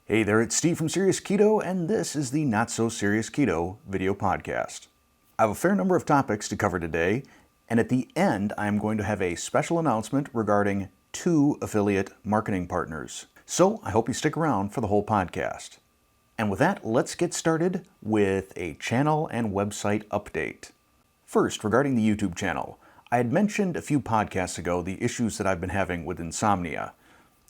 Hey there, it's Steve from Serious Keto, and this is the Not So Serious Keto video podcast. I have a fair number of topics to cover today, and at the end, I am going to have a special announcement regarding 2 affiliate marketing partners. So I hope you stick around for the whole podcast. And with that, let's get started with a channel and website update. First, regarding the YouTube channel, I had mentioned a few podcasts ago the issues that I've been having with insomnia.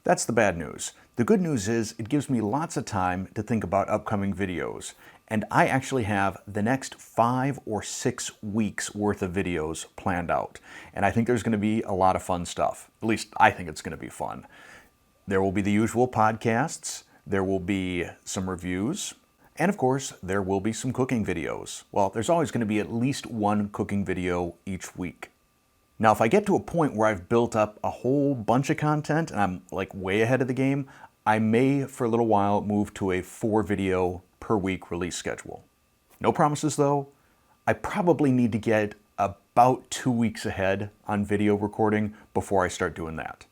That's the bad news. The good news is it gives me lots of time to think about upcoming videos, and I actually have the next 5 or 6 weeks worth of videos planned out. And I think there's going to be a lot of fun stuff. At least I think it's going to be fun. There will be the usual podcasts, there will be some reviews, and of course there will be some cooking videos. Well, there's always going to be at least one cooking video each week. Now, if I get to a point where I've built up a whole bunch of content and I'm like way ahead of the game, I may for a little while move to a 4 video per week release schedule. No promises though. I probably need to get about 2 weeks ahead on video recording before I start doing that.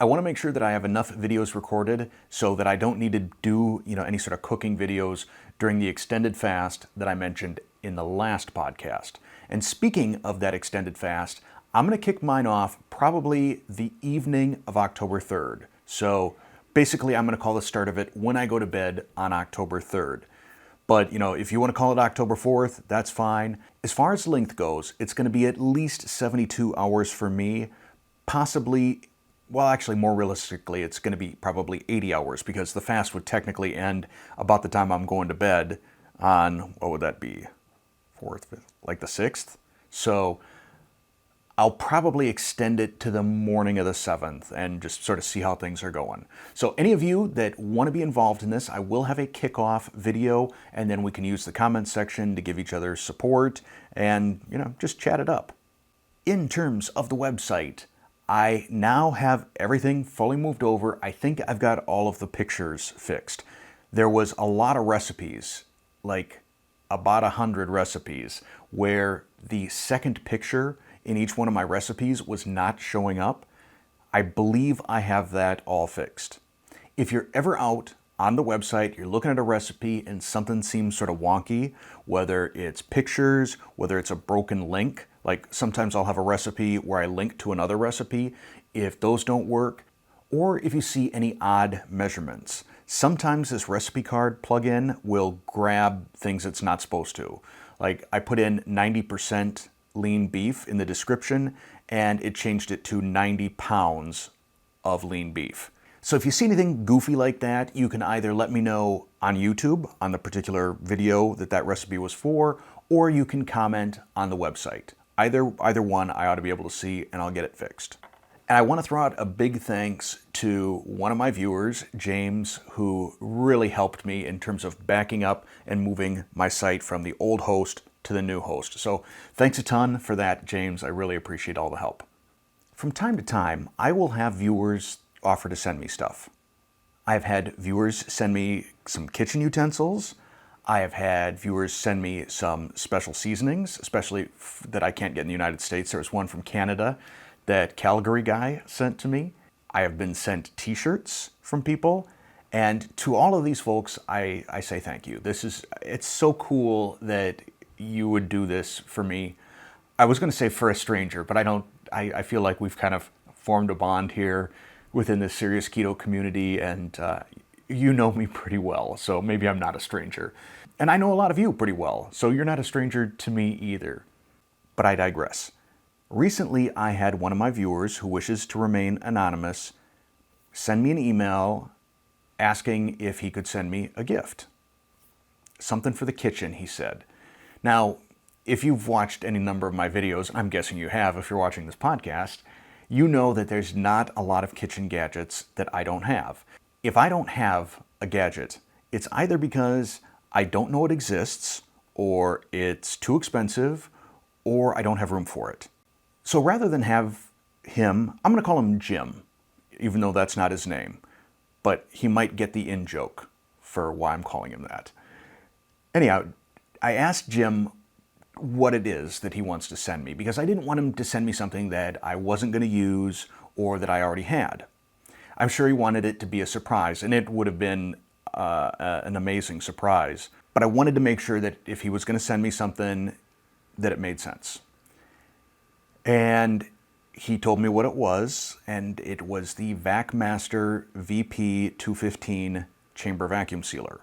I want to make sure that I have enough videos recorded so that I don't need to do any sort of cooking videos during the extended fast that I mentioned in the last podcast. And speaking of that extended fast, I'm going to kick mine off probably the evening of October 3rd. So basically, I'm going to call the start of it when I go to bed on October 3rd. But, if you want to call it October 4th, that's fine. As far as length goes, it's going to be at least 72 hours for me, possibly, well, actually, more realistically, it's going to be probably 80 hours because the fast would technically end about the time I'm going to bed on, what would that be, 4th, 5th, like the 6th? So I'll probably extend it to the morning of the 7th and just sort of see how things are going. So any of you that want to be involved in this, I will have a kickoff video, and then we can use the comments section to give each other support and, just chat it up. In terms of the website, I now have everything fully moved over. I think I've got all of the pictures fixed. There was a lot of recipes, like about 100 recipes, where the second picture in each one of my recipes was not showing up. I believe I have that all fixed. If you're ever out on the website, you're looking at a recipe and something seems sort of wonky, whether it's pictures, whether it's a broken link, like sometimes I'll have a recipe where I link to another recipe. If those don't work, or if you see any odd measurements, sometimes this recipe card plugin will grab things it's not supposed to. Like I put in 90% lean beef in the description, and it changed it to 90 pounds of lean beef. So if you see anything goofy like that, you can either let me know on YouTube on the particular video that recipe was for, or you can comment on the website. Either one I ought to be able to see, and I'll get it fixed. And I want to throw out a big thanks to one of my viewers, James, who really helped me in terms of backing up and moving my site from the old host to the new host. So thanks a ton for that, James. I really appreciate all the help. From time to time, I will have viewers offer to send me stuff. I've had viewers send me some kitchen utensils. I have had viewers send me some special seasonings, especially that I can't get in the United States. There was one from Canada that Calgary guy sent to me. I have been sent t-shirts from people. And to all of these folks, I say thank you. It's so cool that you would do this for me. I was going to say for a stranger, but I feel like we've kind of formed a bond here within the Serious Keto community, and you know me pretty well, so maybe I'm not a stranger. And I know a lot of you pretty well, so you're not a stranger to me either. But I digress. Recently, I had one of my viewers who wishes to remain anonymous send me an email asking if he could send me a gift. Something for the kitchen, he said. Now, if you've watched any number of my videos, I'm guessing you have if you're watching this podcast, you know that there's not a lot of kitchen gadgets that I don't have. If I don't have a gadget, it's either because I don't know it exists, or it's too expensive, or I don't have room for it. So rather than have him, I'm going to call him Jim, even though that's not his name, but he might get the in-joke for why I'm calling him that. Anyhow, I asked Jim what it is that he wants to send me, because I didn't want him to send me something that I wasn't going to use or that I already had. I'm sure he wanted it to be a surprise, and it would have been an amazing surprise. But I wanted to make sure that if he was going to send me something, that it made sense. And he told me what it was, and it was the VacMaster VP 215 chamber vacuum sealer.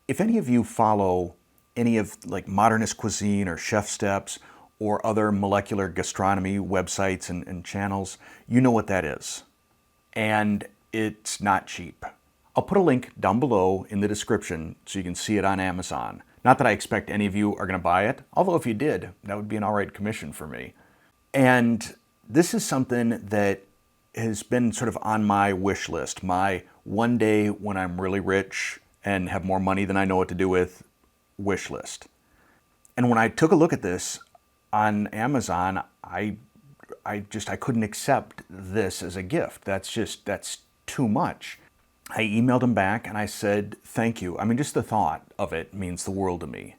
If any of you follow any of like modernist cuisine or chef steps or other molecular gastronomy websites and channels, you know what that is. And it's not cheap. I'll put a link down below in the description so you can see it on Amazon. Not that I expect any of you are going to buy it, although if you did, that would be an all right commission for me. And this is something that has been sort of on my wish list, my one day when I'm really rich and have more money than I know what to do with wish list. And when I took a look at this on Amazon, I couldn't accept this as a gift. That's too much. I emailed him back and I said, thank you. I mean, just the thought of it means the world to me.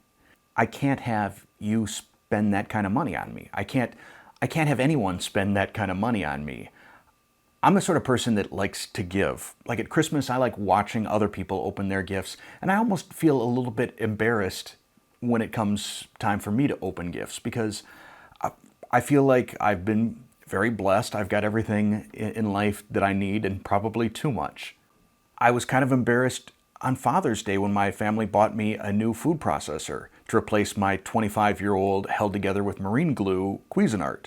I can't have you spend that kind of money on me. I can't have anyone spend that kind of money on me. I'm the sort of person that likes to give. Like at Christmas, I like watching other people open their gifts, and I almost feel a little bit embarrassed when it comes time for me to open gifts because I feel like I've been very blessed. I've got everything in life that I need and probably too much. I was kind of embarrassed on Father's Day when my family bought me a new food processor to replace my 25-year-old held together with marine glue Cuisinart.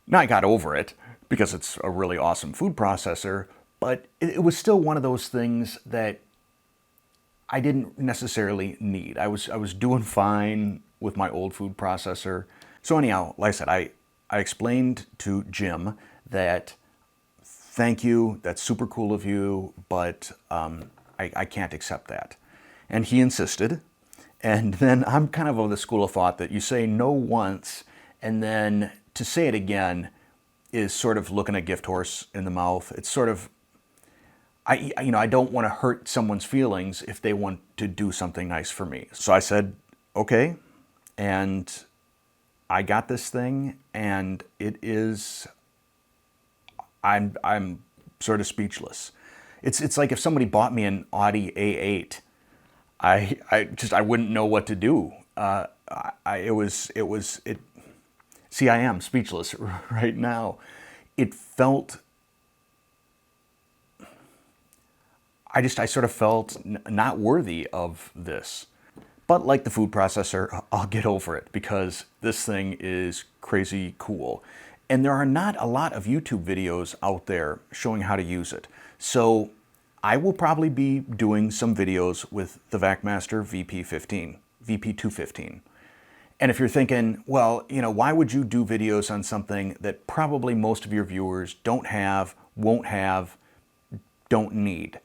Now I got over it because it's a really awesome food processor, but it was still one of those things that I didn't necessarily need. I was doing fine with my old food processor. So anyhow, like I said, I explained to Jim that thank you, that's super cool of you, but I can't accept that. And he insisted. And then I'm kind of the school of thought that you say no once, and then to say it again is sort of looking a gift horse in the mouth. It's sort of, I don't want to hurt someone's feelings if they want to do something nice for me. So I said, okay, and I got this thing, and it is, I'm sort of speechless. It's like if somebody bought me an Audi A8, I wouldn't know what to do. See, I am speechless right now. It felt, I sort of felt not worthy of this. But like the food processor, I'll get over it because this thing is crazy cool. And there are not a lot of YouTube videos out there showing how to use it. So I will probably be doing some videos with the VacMaster VP215. And if you're thinking, well, why would you do videos on something that probably most of your viewers don't have, won't have, don't need?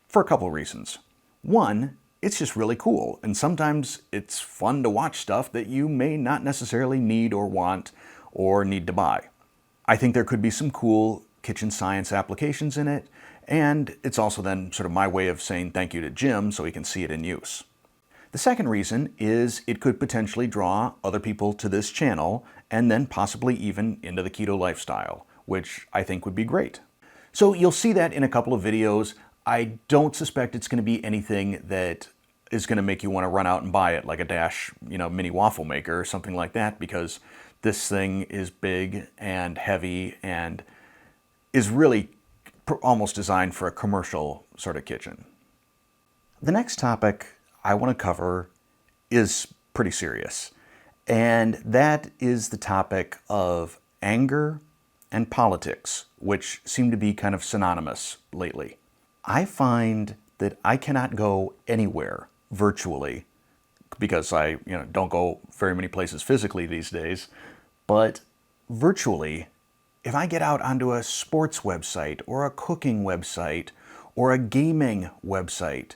For a couple of reasons. One, it's just really cool. And sometimes it's fun to watch stuff that you may not necessarily need or want or need to buy. I think there could be some cool kitchen science applications in it. And it's also then sort of my way of saying thank you to Jim so he can see it in use. The second reason is it could potentially draw other people to this channel and then possibly even into the keto lifestyle, which I think would be great. So you'll see that in a couple of videos. I don't suspect it's going to be anything that is going to make you want to run out and buy it, like a Dash, mini waffle maker or something like that, because this thing is big and heavy and is really almost designed for a commercial sort of kitchen. The next topic I want to cover is pretty serious, and that is the topic of anger and politics, which seem to be kind of synonymous lately. I find that I cannot go anywhere virtually because I don't go very many places physically these days, but virtually, if I get out onto a sports website or a cooking website or a gaming website,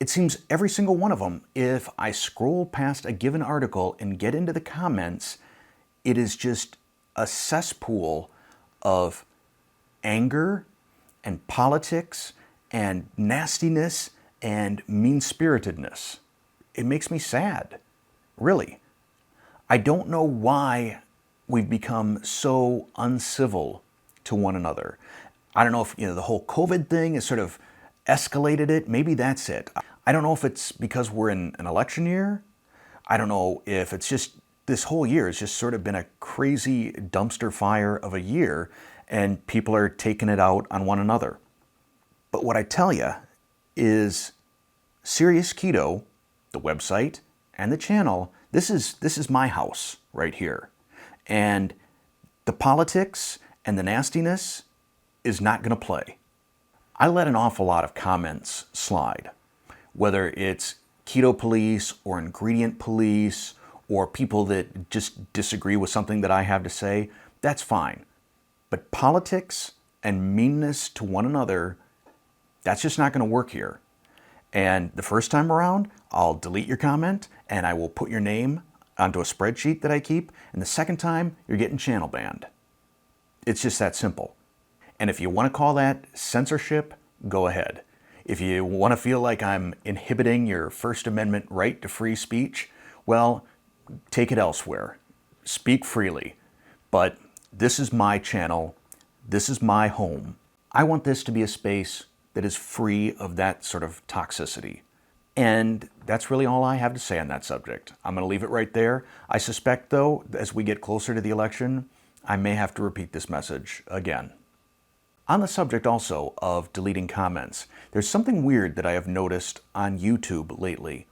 it seems every single one of them, if I scroll past a given article and get into the comments, it is just a cesspool of anger and politics and nastiness and mean-spiritedness. It makes me sad, really. I don't know why we've become so uncivil to one another. I don't know if the whole COVID thing is sort of escalated it. Maybe that's it. I don't know if it's because we're in an election year. I don't know if it's just this whole year has just sort of been a crazy dumpster fire of a year and people are taking it out on one another. But what I tell you is Serious Keto, the website and the channel, this is my house right here. And the politics and the nastiness is not going to play. I let an awful lot of comments slide, whether it's keto police or ingredient police or people that just disagree with something that I have to say. That's fine. But politics and meanness to one another, that's just not going to work here. And the first time around, I'll delete your comment and I will put your name onto a spreadsheet that I keep. And the second time, you're getting channel banned. It's just that simple. And if you want to call that censorship, go ahead. If you want to feel like I'm inhibiting your First Amendment right to free speech, well, take it elsewhere. Speak freely. But this is my channel. This is my home. I want this to be a space that is free of that sort of toxicity. And that's really all I have to say on that subject. I'm going to leave it right there. I suspect, though, as we get closer to the election, I may have to repeat this message again. On the subject also of deleting comments, there's something weird that I have noticed on YouTube lately.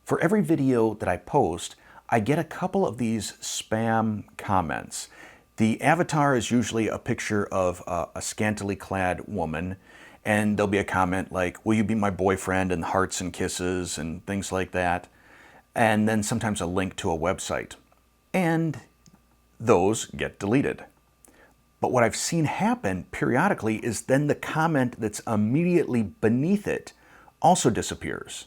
For every video that I post, I get a couple of these spam comments. The avatar is usually a picture of a scantily clad woman, and there'll be a comment like, "Will you be my boyfriend?" and hearts and kisses and things like that. And then sometimes a link to a website. And those get deleted. But what I've seen happen periodically is then the comment that's immediately beneath it also disappears.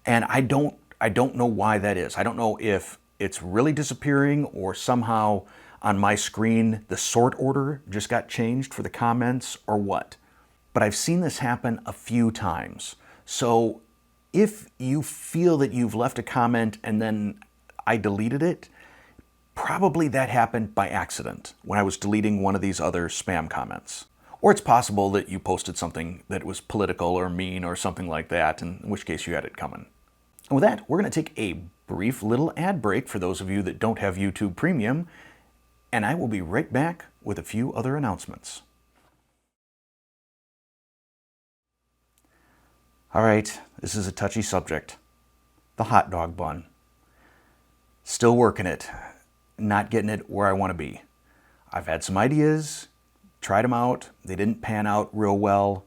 And I don't know why that is. I don't know if it's really disappearing or somehow on my screen the sort order just got changed for the comments or what. But I've seen this happen a few times. So if you feel that you've left a comment and then I deleted it, probably that happened by accident when I was deleting one of these other spam comments. Or it's possible that you posted something that was political or mean or something like that, in which case you had it coming. And with that, we're going to take a brief little ad break for those of you that don't have YouTube Premium, and I will be right back with a few other announcements. All right, this is a touchy subject. The hot dog bun. Still working it. Not getting it where I want to be. I've had some ideas, tried them out, they didn't pan out real well.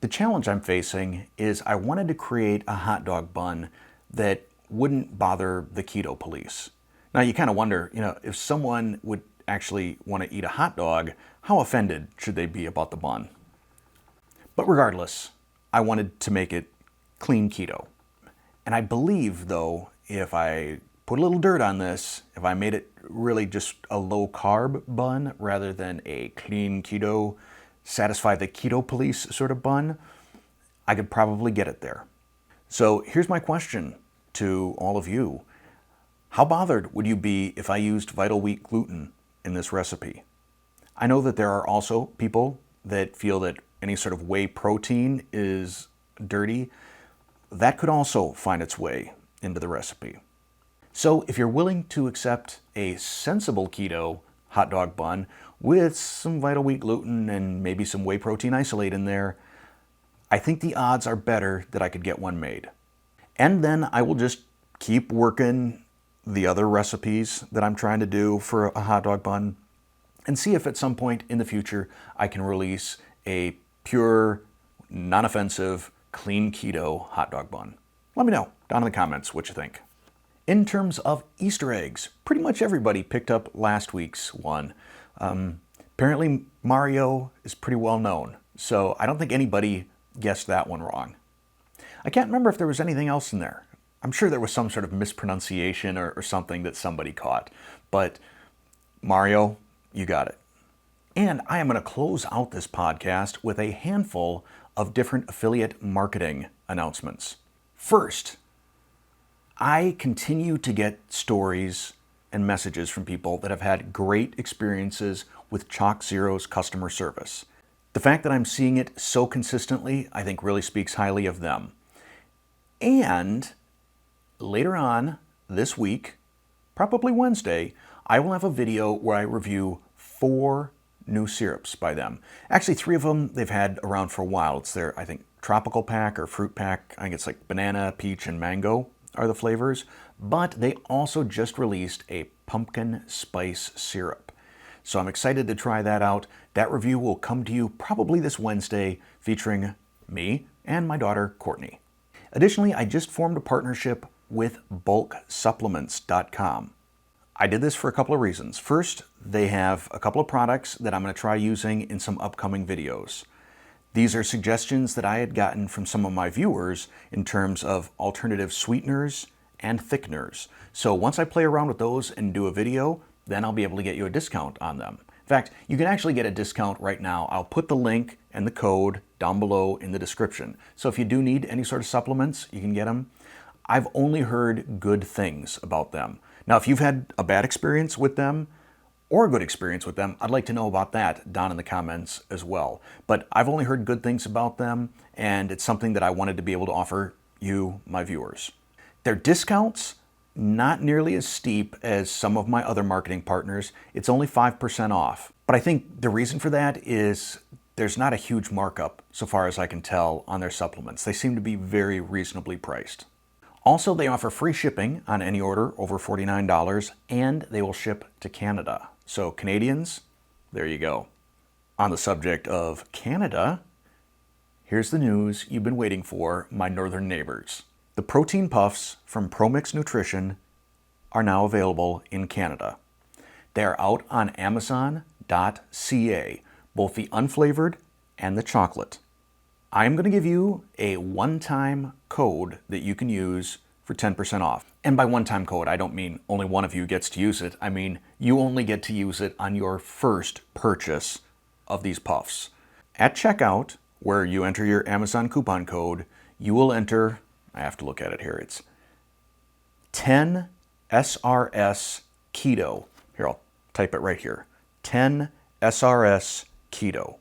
The challenge I'm facing is I wanted to create a hot dog bun that wouldn't bother the keto police. Now you kind of wonder, if someone would actually want to eat a hot dog, how offended should they be about the bun? But regardless, I wanted to make it clean keto. And I believe, though, if I put a little dirt on this, if I made it really just a low-carb bun rather than a clean keto, satisfy the keto police sort of bun, I could probably get it there. So here's my question to all of you. How bothered would you be if I used vital wheat gluten in this recipe? I know that there are also people that feel that any sort of whey protein is dirty. That could also find its way into the recipe. So if you're willing to accept a sensible keto hot dog bun with some vital wheat gluten and maybe some whey protein isolate in there, I think the odds are better that I could get one made. And then I will just keep working the other recipes that I'm trying to do for a hot dog bun and see if at some point in the future I can release a pure, non-offensive, clean keto hot dog bun. Let me know down in the comments what you think. In terms of Easter eggs, pretty much everybody picked up last week's one. Apparently Mario is pretty well known, so I don't think anybody guessed that one wrong. I can't remember if there was anything else in there. I'm sure there was some sort of mispronunciation or something that somebody caught, but Mario, you got it. And I am going to close out this podcast with a handful of different affiliate marketing announcements. First, I continue to get stories and messages from people that have had great experiences with Chalk Zero's customer service. The fact that I'm seeing it so consistently, I think really speaks highly of them. And later on this week, probably Wednesday, I will have a video where I review 4 new syrups by them. Actually, 3 of them they've had around for a while. It's their, I think, tropical pack or fruit pack. I think it's like banana, peach, and mango are the flavors. But they also just released a pumpkin spice syrup. So I'm excited to try that out. That review will come to you probably this Wednesday, featuring me and my daughter, Courtney. Additionally, I just formed a partnership with bulksupplements.com. I did this for a couple of reasons. First, they have a couple of products that I'm going to try using in some upcoming videos. These are suggestions that I had gotten from some of my viewers in terms of alternative sweeteners and thickeners. So once I play around with those and do a video, then I'll be able to get you a discount on them. In fact, you can actually get a discount right now. I'll put the link and the code down below in the description. So if you do need any sort of supplements, you can get them. I've only heard good things about them. Now, if you've had a bad experience with them or a good experience with them, I'd like to know about that down in the comments as well. But I've only heard good things about them, and it's something that I wanted to be able to offer you, my viewers. Their discounts, not nearly as steep as some of my other marketing partners. It's only 5% off. But I think the reason for that is there's not a huge markup, so far as I can tell, on their supplements. They seem to be very reasonably priced. Also, they offer free shipping on any order over $49, and they will ship to Canada. So Canadians, there you go. On the subject of Canada, here's the news you've been waiting for, my northern neighbors. The protein puffs from ProMix Nutrition are now available in Canada. They are out on Amazon.ca, both the unflavored and the chocolate. I'm going to give you a one-time code that you can use for 10% off. And by one-time code, I don't mean only one of you gets to use it. I mean, you only get to use it on your first purchase of these puffs. At checkout, where you enter your Amazon coupon code, you will enter, I have to look at it here, it's 10 SRS Keto. Here, I'll type it right here. 10 SRS Keto.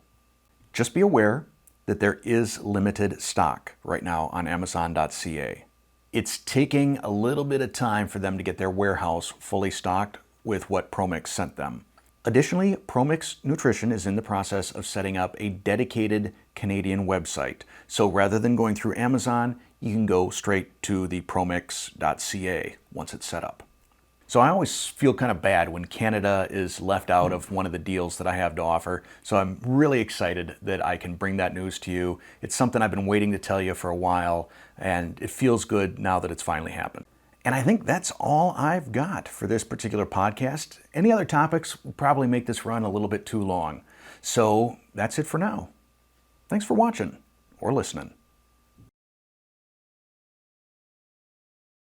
Just be aware that there is limited stock right now on Amazon.ca. It's taking a little bit of time for them to get their warehouse fully stocked with what ProMix sent them. Additionally, ProMix Nutrition is in the process of setting up a dedicated Canadian website. So rather than going through Amazon, you can go straight to the promix.ca once it's set up. So I always feel kind of bad when Canada is left out of one of the deals that I have to offer. So I'm really excited that I can bring that news to you. It's something I've been waiting to tell you for a while, and it feels good now that it's finally happened. And I think that's all I've got for this particular podcast. Any other topics will probably make this run a little bit too long. So that's it for now. Thanks for watching or listening.